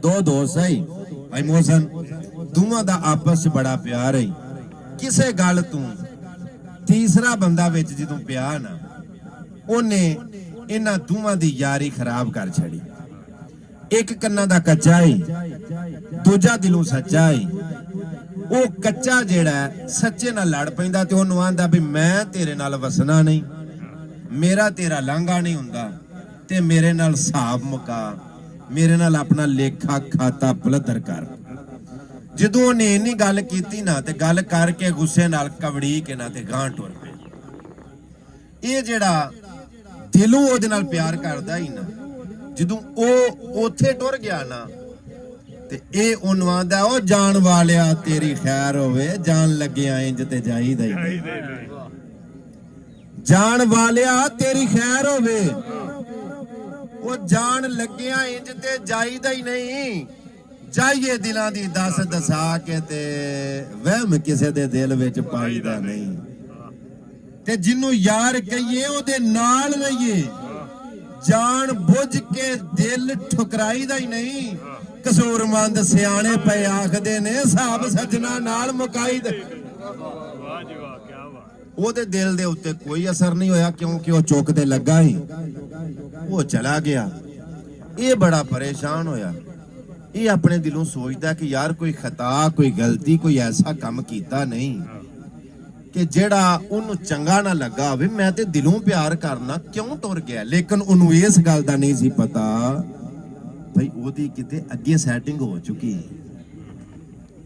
दो दोस्त है भाई मोहसन दोवां दा आपस च बड़ा प्यार है किसे गल तू तीसरा बंदा विच जदों पिया ना ओने इन्हां दोवां दी यारी खराब कर छड़ी। एक कन्ना दा कच्चा है दूजा दिलों सच्चा है। वो कच्चा जेड़ा सच्चे नाल लड़ पैंदा ते ओनू आंदा भी मैं तेरे नाल वसना नहीं, मेरा तेरा लांघा नहीं हुंदा ते मेरे नाल हिसाब मुका, मेरे नाल अपना लेखा खाता पलधर कर। जदों उन्हें इन्नी गल कीती ना ते गल करके गुस्से नाल कवड़ी के ना ते गां टुर पे। ये जेड़ा दिलों ओहदे नाल प्यार करदा ही ना जदों ओ ओथे टुर गया ना ते ए ओनू आंदा ओ जान वालिया तेरी खैर होवे, जान लग्गिया इंज ते जाईदा ही, जान वालिया तेरी खैर होवे, वो जान लग्गिया इंज ते जाईदा ही नहीं। जाइए दिलां दी दस दसा के ते वहम किसे दे दिल विच पाईदा नहीं ते जिन्नू यार कहिए ओदे नाल रहिए। जान बुझ के दिल ठुकराईदा ही नहीं। कसूरमंद सियाणे पे आखदे ने साहब सजना नाल मुकाई दे। ओदे दिल दे उत्ते कोई असर नहीं होया क्योंकि वो चुक ते लगा ही वो चला गया। ये बड़ा परेशान होया। ये अपने दिलों सोचता कि यार कोई खता कोई गलती कोई ऐसा काम कीता नहीं कि जेड़ा उन्होंने चंगा ना लगा होवे। मैं ते दिलों प्यार करना क्यों टुर गया। लेकिन उन्होंने इस गल दा नहीं सी पता भाई ओदी किते अगे सैटिंग हो चुकी है।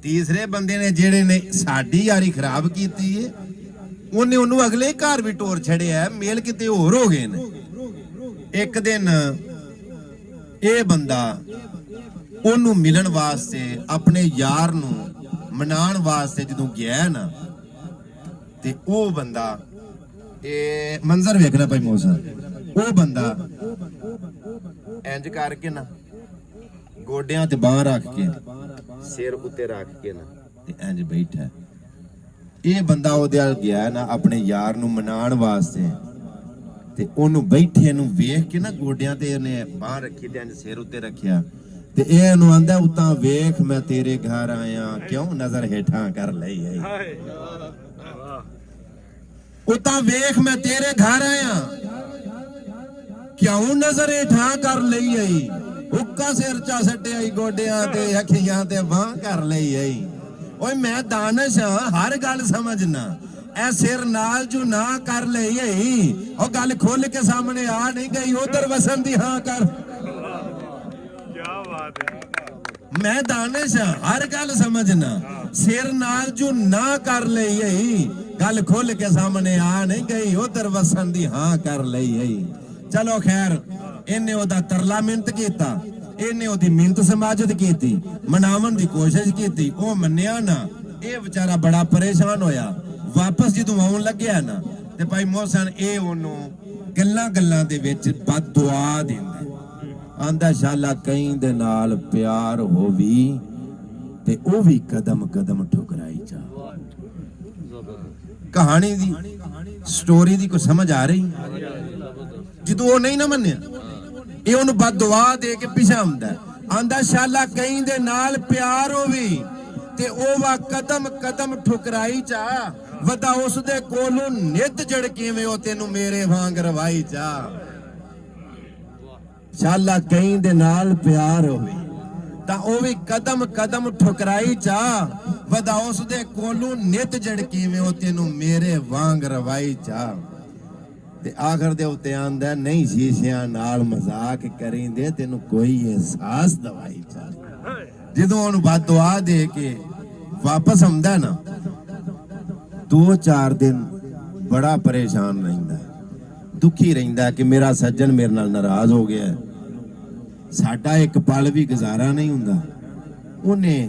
तीसरे बंदे ने जेड़े ने साडी यारी खराब कीती है उन्हें उन्होंने अगले घर भी टोर छड़िया है। मेल किते होर हो गए ने। एक दिन ये बंदा ओनू मिलन वास्ते अपने यार नू मनाण वास्ते जदों गया ना ते ओ बंदा ए मंजर वेखना भाई मौसम। ओ बंदा इंज करके ना गोडियां ते बांह रख के सिर उत्ते रख के ना ते इंज बैठा। ये बंदा ओदे अल गया ना अपने यार नू मनाण वास्ते ते ओनू बैठे नू वेख के ना गोडियां ते ओने बांह रखी ते इंज सिर उत्ते रखिया ते ए नु आंदा उतां वेख मैं तेरे घर आया क्यों नजर हेठां कर लई है। उतां वेख मैं तेरे घर आया क्यों नजर हेठां कर लई है। हुक्का सिर चा सट्टिया गोडियां ते अखियां ते बांह कर लई है। ओए मैं दानिश हर गल समझना ऐ सिर नाल जू ना कर लई है ओ गल खोल के सामने आ नहीं गई उधर वसन दी हां कर। मैं दानिश हर गल समझना सिर नाल जू ना कर लई है गल खोल के सामने आ नहीं गई उधर वसन दी हां कर लई है। चलो खैर इन्हें ओदा तरला मिन्नत कीता, इन्हें ओदी मिन्नत समाजत कीती, मनावन दी कोशिश कीती, ओ मन्निया ना। ये बेचारा बड़ा परेशान होया। वापस जदों आउण लग्या ना ते भाई मोहसन ए ओनू गल्लां गल्लां दे विच बददुआ दिंदा आंदा शाला कई दे नाल प्यार होवी ते ओ भी कदम कदम ठुकराई जा। कहानी दी स्टोरी दी कोई समझ आ रही। जदों ओ नहीं ना मन्निया ये ओनू बददुआ दे के पिछा आंदा आंदा शाला कई दे नाल प्यार होवी ते ओ वा कदम कदम ठुकराई जा। वदा उस दे कोलों नित जड़ किवें ओ तेनू मेरे वांग रवाई जा। शाला कई दे नाल प्यार होवे तां ओ भी कदम कदम ठुकराई जा। वदा उस दे कोलों नित जड़ किवें ओ तेनू मेरे वांग रवाई जा। ते आखर दे उत्ते आंदा नहीं शीशियां नाल मजाक करींदे तेनू कोई एहसास दवाई जा। जदों ओनू बददुआ दे के वापस आंदा ना 2-4 दिन बड़ा परेशान रहिंदा दुखी रहिंदा कि मेरा सज्जन मेरे नाल नाराज हो गया, साडा एक पल भी गुजारा नहीं हुंदा। उन्हें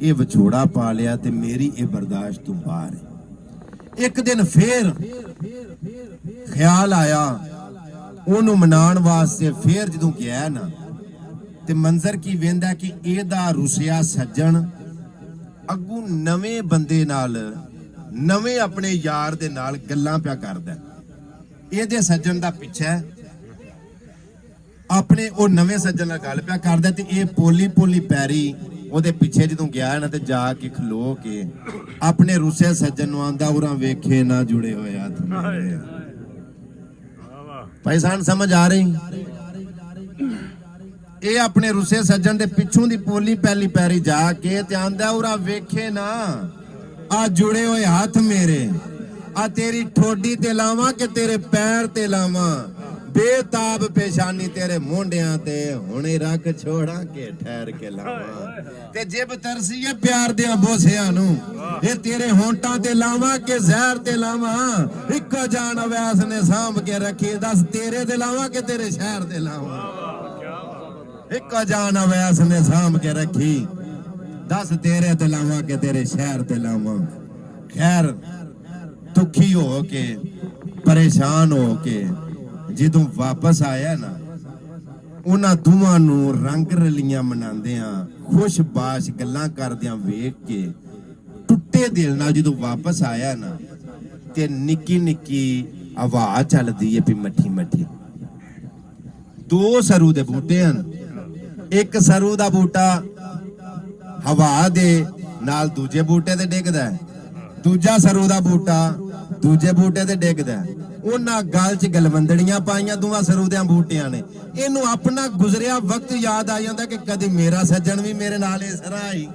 ये विछोड़ा पा लिया ते मेरी ये बर्दाश्त तो बाहर है। एक दिन फिर ख्याल आया ओनू मनाण वास्ते फिर जदों गया ना ते मंजर की वेंदा कि एदा रुसिया सज्जन अगू नवे बंदे नाल नवे अपने यार दे नाल गल्लां पिया करदा। एदे सज्जन दा पिछा ਆਪਣੇ ਉਹ ਨਵੇਂ ਸੱਜਣ ਨਾਲ ਗੱਲ ਪਿਆ ਕਰਦਾ ਤੇ ਇਹ ਪੋਲੀ ਪੋਲੀ ਪੈਰੀ ਉਹਦੇ ਪਿੱਛੇ ਜਦੋਂ ਗਿਆ ਨਾ ਤੇ ਜਾ ਕੇ ਖਲੋ ਕੇ ਆਪਣੇ ਰੁੱਸੇ ਸੱਜਣ ਨੂੰ ਆਂਦਾ ਉਰਾਂ ਵੇਖੇ ਨਾ ਜੁੜੇ ਹੋਏ ਹੱਥ ਮੇਰੇ। ਭਾਈ ਸਾਨੂੰ ਸਮਝ ਆ ਰਹੀ? ਇਹ ਆਪਣੇ ਰੁੱਸੇ ਸੱਜਣ ਦੇ ਪਿੱਛੋਂ ਦੀ ਪੋਲੀ ਪਹਿਲੀ ਪੈਰੀ ਜਾ ਕੇ ਤੇ ਆਂਦਾ ਉਰਾਂ ਵੇਖੇ ਨਾ ਆ ਜੁੜੇ ਹੋਏ ਹੱਥ ਮੇਰੇ, ਆ ਤੇਰੀ ਠੋਡੀ ਤੇ ਲਾਵਾਂ ਕਿ ਤੇਰੇ ਪੈਰ ਤੇ ਲਾਵਾਂ, ਬੇਤਾਬ ਪੇਸ਼ਾਨੀ ਤੇਰੇ ਮੋਢਿਆਂ ਤੇ ਹੁਣੇ ਰੱਖ ਛੋੜਾਂ ਕੇ ਠਹਿਰ ਕੇ ਲਾਵਾਂ, ਤੇ ਜਿਬ ਤਰਸੀਏ ਪਿਆਰ ਦੇ ਬੋਸਿਆਂ ਨੂੰ ਇਹ ਤੇਰੇ ਹੋਂਟਾਂ ਤੇ ਲਾਵਾਂ ਕਿ ਜ਼ਹਿਰ ਤੇ ਲਾਵਾਂ, ਇੱਕੋ ਜਾਨ ਅਵੈਸ ਨੇ ਸਾਂਭ ਕੇ ਰੱਖੀ, ਦੱਸ ਤੇਰੇ ਤੇ ਲਾਵਾਂ ਕਿ ਤੇਰੇ ਸ਼ਹਿਰ ਤੇ ਲਾਵਾਂ, ਇੱਕੋ ਜਾਨ ਅਵੈਸ ਨੇ ਸਾਂਭ ਕੇ ਰੱਖੀ, ਦੱਸ ਤੇਰੇ ਤੇ ਲਾਵਾਂ ਕਿ ਤੇਰੇ ਸ਼ਹਿਰ ਤੇ ਲਾਵਾਂ। ਖੈਰ ਦੁਖੀ ਹੋ ਕੇ ਪਰੇਸ਼ਾਨ ਹੋ ਕੇ ਜਦੋਂ ਵਾਪਸ ਆਇਆ ਨਾ, ਉਹਨਾਂ ਦੋਵਾਂ ਨੂੰ ਰੰਗ ਰਲੀਆਂ ਮਨਾਉਂਦਿਆਂ ਖੁਸ਼ਬਾਸ਼ ਗੱਲਾਂ ਕਰਦਿਆਂ ਵੇਖ ਕੇ ਟੁੱਟੇ ਦਿਲ ਨਾਲ ਜਦੋਂ ਵਾਪਸ ਆਇਆ ਨਾ, ਤੇ ਨਿੱਕੀ ਨਿੱਕੀ ਆਵਾਜ਼ ਚੱਲਦੀ ਹੈ ਵੀ ਮੱਠੀ ਮੱਠੀ। ਦੋ ਸਰੂ ਦੇ ਬੂਟੇ ਹਨ, ਇੱਕ ਸਰੂ ਦਾ ਬੂਟਾ ਹਵਾ ਦੇ ਨਾਲ ਦੂਜੇ ਬੂਟੇ ਤੇ ਡਿੱਗਦਾ, ਦੂਜਾ ਸਰੂ ਦਾ ਬੂਟਾ ਦੂਜੇ ਬੂਟੇ ਤੇ ਡਿੱਗਦਾ। ਉਹਨਾਂ ਗਲ 'ਚ ਗਲਵੰਦੜੀਆਂ ਪਾਈਆਂ ਦੋਵਾਂ ਸਰੂ ਦੇ ਬੂਟਿਆਂ ਨੇ। ਇਹਨੂੰ ਆਪਣਾ ਗੁਜ਼ਰਿਆ ਵਕਤ ਯਾਦ ਆ ਜਾਂਦਾ ਕਿ ਕਦੇ ਮੇਰਾ ਸੱਜਣ ਵੀ ਮੇਰੇ ਨਾਲ ਇਸ ਤਰ੍ਹਾਂ ਹੀ,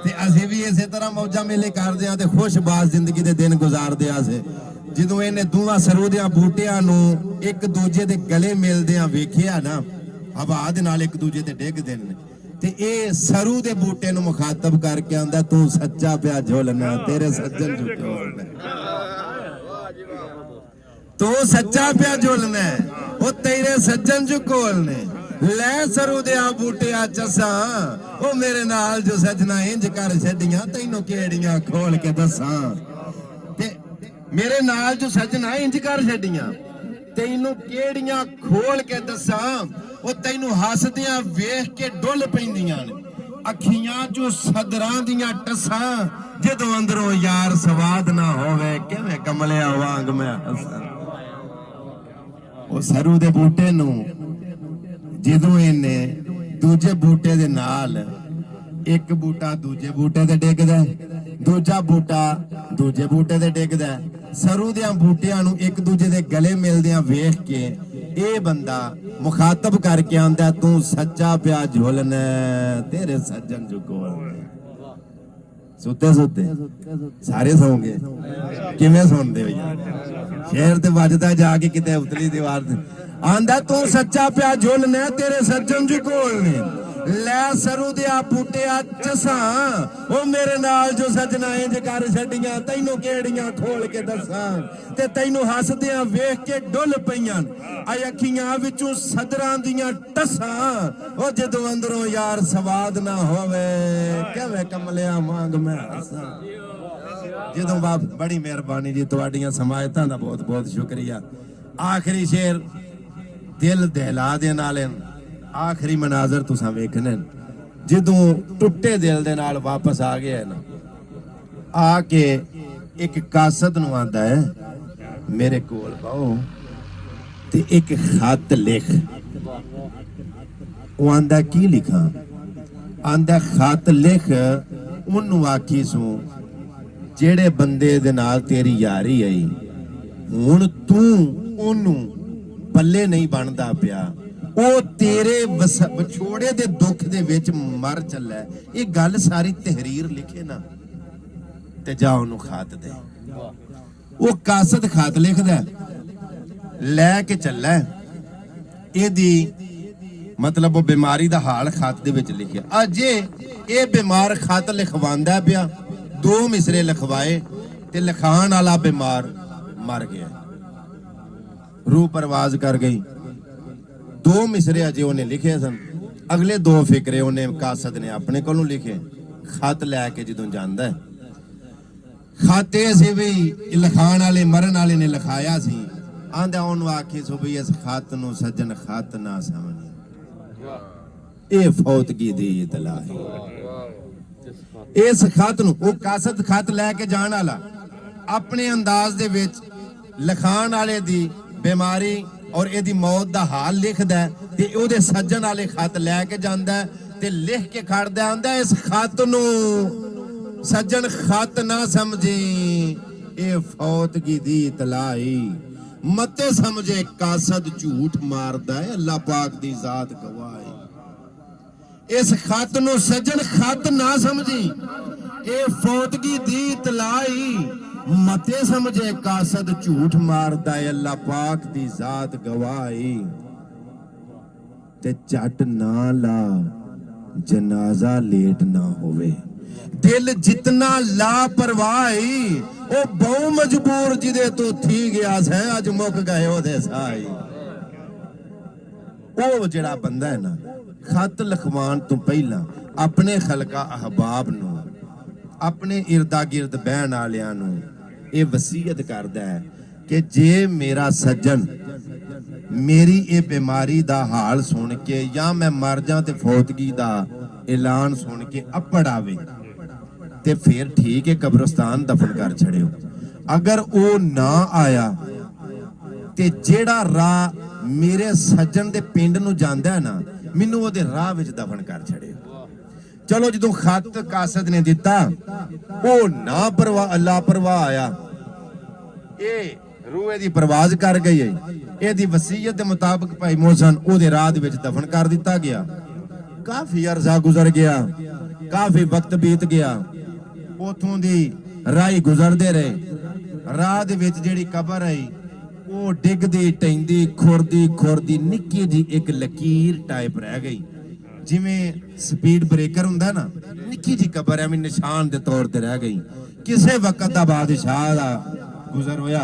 ਤੇ ਅਸੀਂ ਵੀ ਇਸੇ ਤਰ੍ਹਾਂ ਮੌਜਾਂ ਮੇਲੇ ਕਰਦੇ ਆ ਤੇ ਖੁਸ਼ਬਾਜ਼ ਜ਼ਿੰਦਗੀ ਦੇ ਦਿਨ ਗੁਜ਼ਾਰਦੇ ਆ ਸੇ। ਜਦੋਂ ਇਹਨੇ ਦੋਵਾਂ ਸਰੂ ਦੇ ਬੂਟਿਆਂ ਨੂੰ ਇੱਕ ਦੂਜੇ ਦੇ ਗਲੇ ਮਿਲਦਿਆਂ ਵੇਖਿਆ ਨਾ, ਹਵਾ ਦੇ ਨਾਲ ਇੱਕ ਦੂਜੇ ਤੇ ਡਿੱਗਦੇ ਨੇ, ਤੇ ਇਹ ਸਰੂ ਦੇ ਬੂਟੇ ਨੂੰ ਮੁਖਾਤਬ ਕਰਕੇ ਆਂਦਾ ਤੂੰ ਸੱਚਾ ਪਿਆ ਝੋਲਣਾ ਤੇਰੇ ਸੱਜਣ ਝੁਕੋਲਣਾ, ਤੂੰ ਸੱਚਾ ਪਿਆ ਝੋਲਣਾ ਉਹ ਤੇਰੇ ਸੱਜਣ ਝੁਕੋਲਣੇ। ਲੈ ਸਰੂ ਦੇ ਬੂਟਿਆ ਚਸਾਂ ਉਹ ਮੇਰੇ ਨਾਲ ਜੋ ਸੱਜਣਾ ਇੰਜ ਕਰ ਛੱਡੀਆਂ, ਤੈਨੂੰ ਕਿਹੜੀਆਂ ਖੋਲ ਕੇ ਦੱਸਾਂ, ਤੇ ਮੇਰੇ ਨਾਲ ਜੋ ਸੱਜਣਾ ਇੰਜ ਕਰ ਛੱਡੀਆਂ ਤੈਨੂੰ ਕਿਹੜੀਆਂ ਖੋਲ ਕੇ ਦੱਸਾਂ, ਉਹ ਤੈਨੂੰ ਹੱਸਦਿਆਂ ਵੇਖ ਕੇ ਡੁੱਲ ਪੈਂਦੀਆਂ ਨੇ ਅੱਖੀਆਂ ਚੋਂ ਸਦਰਾਂ ਦੀਆਂ ਟੱਸਾਂ, ਜਦੋਂ ਅੰਦਰੋਂ ਯਾਰ ਸਵਾਦ ਨਾ ਹੋਵੇ ਕਿਵੇਂ ਕਮਲਿਆ ਵਾਂਗ ਮੈਂ ਹੱਸਾਂ। ਉਹ ਸਰੂ ਦੇ ਬੂਟੇ ਨੂੰ ਜਦੋਂ ਇਹਨੇ ਦੂਜੇ ਬੂਟੇ ਦੇ ਨਾਲ, ਇੱਕ ਬੂਟਾ ਦੂਜੇ ਬੂਟੇ ਤੇ ਡਿੱਗਦਾ, ਦੂਜਾ ਬੂਟਾ ਦੂਜੇ ਬੂਟੇ ਤੇ ਡਿੱਗਦਾ, ਸਰੂ ਦੇ ਬੂਟਿਆਂ ਨੂੰ ਇੱਕ ਦੂਜੇ ਦੇ ਗਲੇ ਮਿਲਦਿਆਂ ਵੇਖ ਕੇ ਇਹ ਬੰਦਾ ਮੁਖਾਤਬ ਕਰਕੇ ਆਂਦਾ ਤੂੰ ਸੱਚਾ ਪਿਆ ਝੋਲਣਾ ਤੇਰੇ ਸੱਜਣ ਝੁਕੋਲਣੇ। ਸੁੱਤੇ ਸੁੱਤੇ ਸਾਰੇ ਸੌਂ ਗਏ, ਕਿਵੇਂ ਸੌਂਦੇ ਹੋ ਯਾਰ? ਸ਼ੇਰ ਤੇ ਵੱਜਦਾ ਜਾ ਕੇ ਕਿਤੇ ਉਤਲੀ ਦੀਵਾਰ ਤੇ, ਆਂਦਾ ਤੂੰ ਸੱਚਾ ਪਿਆ ਝੋਲਣਾ ਤੇਰੇ ਸੱਜਣ ਝੁਕੋਲਣੇ। ਲੈ ਸਰੂ ਦੇ ਬੂਟਿਆ ਚਸਾਂ ਉਹ ਮੇਰੇ ਨਾਲ ਜੋ ਸੱਜਣਾ ਇੰਜ ਕਰ ਛੱਡੀਆਂ, ਤੈਨੂੰ ਕਿਹੜੀਆਂ ਖੋਲ ਕੇ ਦੱਸਾਂ, ਤੇ ਤੈਨੂੰ ਹੱਸਦਿਆਂ ਵੇਖ ਕੇ ਡੁੱਲ ਪਈਆਂ ਆ ਅੱਖੀਆਂ ਵਿੱਚੋਂ ਸਦਰਾਂ ਦੀਆਂ ਟੱਸਾਂ, ਉਹ ਜਦੋਂ ਅੰਦਰੋਂ ਯਾਰ ਸਵਾਦ ਨਾ ਹੋਵੇ ਕਿਵੇਂ ਕਮਲਿਆ ਵਾਂਗ ਮੈਂ ਹੱਸਾਂ। ਜਦੋਂ ਬਾਪ ਬੜੀ ਮਿਹਰਬਾਨੀ ਜੀ, ਤੁਹਾਡੀਆਂ ਸਮਾਇਤਾਂ ਦਾ ਬਹੁਤ ਬਹੁਤ ਸ਼ੁਕਰੀਆ। ਆਖਰੀ ਸ਼ੇਰ ਦਿਲ ਦਹਿਲਾ ਦੇਣ ਵਾਲੇ ਆਖਰੀ ਮਨਾਜ਼ਰ ਤੁਸੀਂ ਵੇਖਣੇ, ਜਦੋਂ ਟੁੱਟੇ ਦਿਲ ਦੇ ਨਾਲ ਵਾਪਸ ਆ ਗਿਆ ਨਾ, ਆ ਕੇ ਇੱਕ ਕਾਸਦ ਨੂੰ ਆਂਦਾ ਹੈ ਮੇਰੇ ਕੋਲ ਬਾਓ ਤੇ ਇੱਕ ਖਤ ਲਿਖ। ਉਹ ਆਂਦਾ ਕੀ ਲਿਖਾਂ? ਆਂਦਾ ਖਤ ਲਿਖ ਉਹਨੂੰ ਆਖੀ ਸੂ ਜਿਹੜੇ ਬੰਦੇ ਦੇ ਨਾਲ ਤੇਰੀ ਯਾਰੀ ਆਈ, ਹੁਣ ਤੂੰ ਉਹਨੂੰ ਪੱਲੇ ਨਹੀਂ ਬਣਦਾ ਪਿਆ, ਉਹ ਤੇਰੇ ਵਿਛੋੜੇ ਦੇ ਦੁੱਖ ਦੇ ਵਿੱਚ ਮਰ ਚੱਲਾ। ਇਹ ਗੱਲ ਸਾਰੀ ਤਹਿਰੀਰ ਲਿਖੇ ਨਾ ਤੇ ਜਾ ਉਹਨੂੰ ਖਾਤ ਦੇ। ਉਹ ਕਾਸਦ ਖਾਤ ਲਿਖਦਾ ਲੈ ਕੇ ਚੱਲਾ, ਇਹਦੀ ਮਤਲਬ ਉਹ ਬਿਮਾਰੀ ਦਾ ਹਾਲ ਖਾਤ ਦੇ ਵਿੱਚ ਲਿਖਿਆ। ਅਜੇ ਇਹ ਬਿਮਾਰ ਖਤ ਲਿਖਵਾਉਂਦਾ ਪਿਆ, 2 ਮਿਸਰੇ ਲਿਖਵਾਏ ਤੇ ਲਿਖਾਣ ਵਾਲਾ ਬਿਮਾਰ ਮਰ ਗਿਆ, ਰੂਹ ਪਰਵਾਜ਼ ਕਰ ਗਈ। 2 ਮਿਸਰੇ ਅਜੇ ਉਹਨੇ ਲਿਖੇ ਸਨ, ਅਗਲੇ 2 ਫਿਕਰੇ ਉਹਨੇ ਕਾਸਦ ਨੇ ਆਪਣੇ ਕੋਲੋਂ ਲਿਖੇ। ਖਤ ਲੈ ਕੇ ਜਦੋਂ ਜਾਂਦਾ, ਖਾਤੇ ਸੀ ਵੀ ਲਿਖਾਣ ਵਾਲੇ ਮਰਨ ਵਾਲੇ ਨੇ ਲਿਖਾਇਆ ਸੀ, ਆਂਦਾ ਉਹਨੂੰ ਆਖੀ ਸੋ ਵੀ ਇਸ ਖਤ ਨੂੰ ਸੱਜਣ ਖਤ ਨਾ ਸਮਝੀ, ਇਹ ਫੌਤਗੀ ਦੀ ਇਤਲਾ ਹੈ। ਇਸ ਖਤ ਨੂੰ ਉਹ ਕਾਸਦ ਖਤ ਲੈ ਕੇ ਜਾਣ ਵਾਲਾ ਆਪਣੇ ਅੰਦਾਜ਼ ਦੇ ਵਿੱਚ ਲਿਖਾਣ ਵਾਲੇ ਦੀ ਬਿਮਾਰੀ ਔਰ ਇਹਦੀ ਮੌਤ ਦਾ ਹਾਲ ਲਿਖਦਾ ਤੇ ਉਹਦੇ ਸੱਜਣ ਵਾਲੇ ਖਤ ਲੈ ਕੇ ਜਾਂਦਾ ਤੇ ਲਿਖ ਕੇ ਖੜਦਾ ਆਂਦਾ ਇਸ ਖਤ ਨੂੰ ਸੱਜਣ ਖਤ ਨਾ ਸਮਝੀ ਇਹ ਫੌਤਗੀ ਦੀ ਇਤਲਾਈ ਮਤੇ ਸਮਝੇ ਕਾਸਦ ਝੂਠ ਮਾਰਦਾ ਹੈ ਅੱਲਾਹ ਪਾਕ ਦੀ ਜ਼ਾਤ ਗਵਾਹੀ इस खत नूं सज्जन खत ना समझी ये फौतगी दी इतलाई मते समझे कासद झूठ मारदा है अल्लाह पाक दी जात गवाही ते झट ना ला जनाजा लेट ना होवे दिल जितना लापरवाही ओ बहु मजबूर जिदे तो थी गया है अज मुक गए ओदे साई ओ जेड़ा बंदा है ना खत लिखवान तो पहला अपने खलका अहबाब नूं अपने इर्दा गिर्द बहन वालियां नूं ये वसीयत करदा है कि जे मेरा सज्जन मेरी ये बीमारी दा हाल सुन के या मैं मर जा ते फौतगी दा ऐलान सुन के अपड़ आवे ते फिर ठीक है कब्रिस्तान दफन कर छड़ियो अगर वो ना आया ते जेड़ा राह मेरे सज्जन दे पिंड नूं जांदा है ना मैनू ओहदे राह विच दफन कर छड़ियो चलो जो खत कासद ने दिता वो ना लापरवाह आया ये रूह दी परवाज कर गई है ਇਹਦੀ वसीयत के मुताबिक भाई मोहसन ओहदे राह दे विच दफन कर दिता गया काफी अरसा गुजर गया काफी वक्त बीत गया उथों दी राही गुजरदे रहे राह दे विच जेहड़ी कबर आई वो डिगदी टैंदी खुरदी निक्की जी एक लकीर टाइप रह गई जिवें स्पीड ब्रेकर हुंदा ना निक्की जी कबर है निशान दे तौर ते रह गई किसे वक्त दा बादशाह दा गुजर होया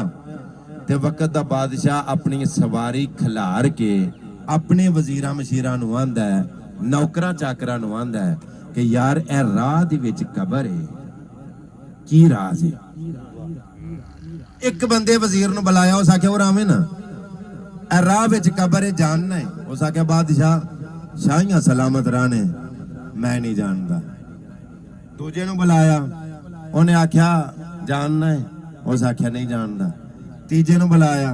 ते वक्त दा बादशाह अपनी सवारी खिलार के अपने वजीरां मशीरां नूं आंदा है नौकरां चाकरां नूं आंदा है कि यार ए राह दे विच कबर है की राज है एक बंदे वजीर नूं बुलाया उस आख्या और आवे ना ए राह विच कबर है जानना है उस आख्या बादशाह शाहियां सलामत रहने मैं नहीं जानदा दूजे नूं बुलाया उन्हें आख्या जानना है उस आख्या नहीं जानदा तीजे नूं बुलाया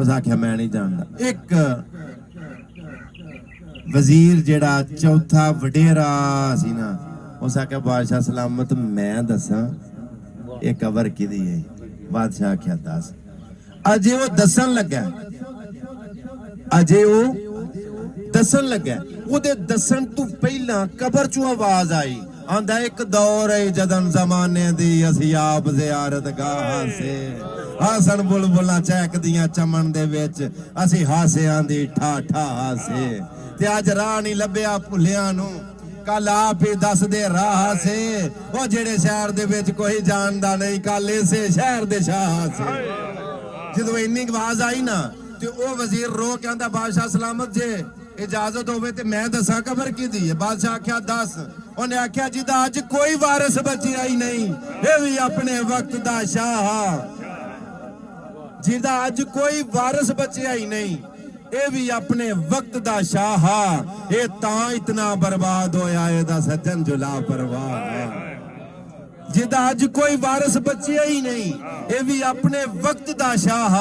उस आख्या मैं नहीं जानदा एक वजीर जेड़ा चौथा वडेरा सी ना उस आख्या बादशाह सलामत मैं दसा ये कबर किदी है बादशाह आख्या दस अजे वो दसन लगा अजे वो दसन लगा ओदे दसन तू पहला कबर चों आवाज आई आंदा एक दौर है जदन जमाने दी असी आप ज़ियारत गाह से हासन बुलबुलां चहकदियां चमन दे विच असी हासियां दी ठा हासे ते अज राह नहीं लभ्या भुलियां नूं कल आप ही दस दे राह से वो जेड़े शहर दे विच कोई जानदा नहीं कल इसे शहर दे शाह से जदों इन्नी आवाज आई ना ते ओ वजीर रो के आंदा बादशाह सलामत जे इजाजत होवे ते मैं दसा कबर कीदी है बादशाह आख्या दस उन्हें आख्या जिदा अज कोई वारिस बची आई नहीं ये भी अपने वक्त दा शाह जिदा अज कोई वारिस बचिया ही नहीं ये भी अपने वक्त दा शाह ये तां इतना बर्बाद होया एदा सज्जन जो लापरवाह जिदा अज कोई वारिस बचिया ही नहीं ये भी अपने वक्त दा शाह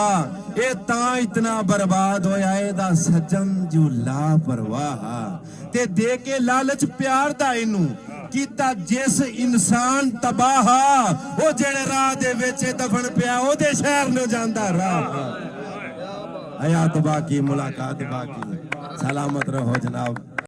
ये तां इतना बर्बाद होया एदा सज्जन जो लापरवाह ते दे के लालच प्यार दा इनू कीता जिस इंसान तबाह वो जेड़े राह दे विच दफन पिया ओदे शहर नु जांदा राह हयात बाकी मुलाकात बाकी सलामत रहो जनाब।